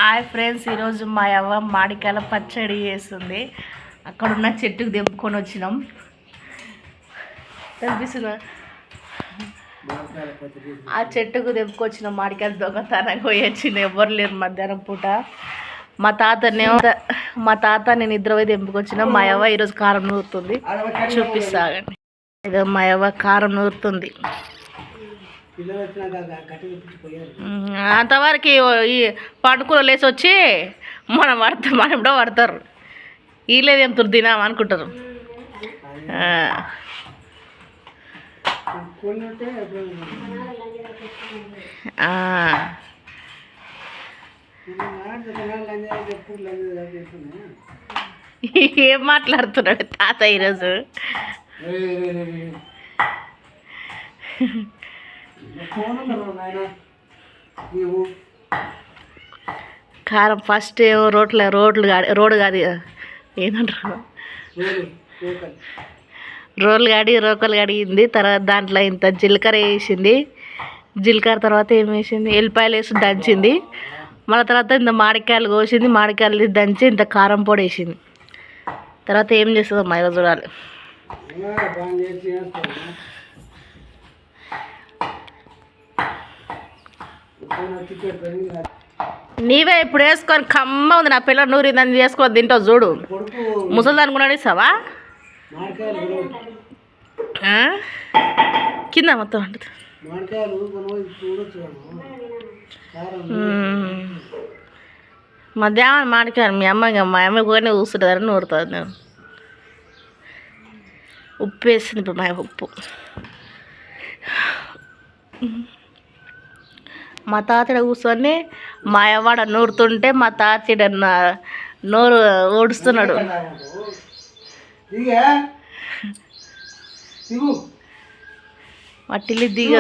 Hi friends, ఈరోజు మా అవ్వ మామిడికాయల పచ్చడి చేస్తుంది. అక్కడున్న చెట్టుకు తెంపుకొని వచ్చినాం. కనిపిస్తుందా? ఆ చెట్టుకు తెంపుకొచ్చినాం. మామిడికాయలు దొంగతనంగా పోయొచ్చింది. ఎవ్వరు లేరు మధ్యాహ్నం పూట. మా తాత నేను ఇద్దరు పోయి తెంపుకొచ్చినాం. మా అవ్వ ఈరోజు కారం నూరుతుంది. చూపిస్తాగండి. ఇదో మా అవ్వ కారం నూరుతుంది. అంతవరకు ఈ పండుకలు లేచి వచ్చి మనం కూడా పడతారు. వీళ్ళేది ఏం తినాం అనుకుంటారు. ఏం మాట్లాడుతున్నాడు తాత ఈరోజు? కారం ఫస్ట్ ఏమో రోడ్డు కాదు ఏమంటారు, రోకలు కడిగింది. తర్వాత దాంట్లో ఇంత జీలకర్ర వేసింది. జీలకర్ర తర్వాత ఏం వేసింది, ఎల్లిపాయలు వేసి దంచింది. మళ్ళీ తర్వాత ఇంత మామిడికాయలు కోసింది. మామిడికాయలు దంచి ఇంత కారం పొడి వేసింది. తర్వాత ఏం చేస్తుందో మా చూడాలి. నీవే ఇప్పుడు వేసుకొని కమ్మ ఉంది. నా పిల్ల నూరిందని వేసుకొని తింటావు చూడు. ముసలి అనుకున్నాడు ఇస్తావా? కింద మొత్తం ఉంటుంది. మధ్యాహ్నం మామిడికాయలు మా అమ్మ కూడా కూర్చుంటుందని నూరుతుంది. నేను ఉప్పు వేసింది. ఇప్పుడు మా ఉప్పు మా తాతడ కూర్చొని మా అవ్వాడ నూరుతుంటే మా తాతడ నోరు ఓడుస్తున్నాడు. మట్టిల్లి దిగ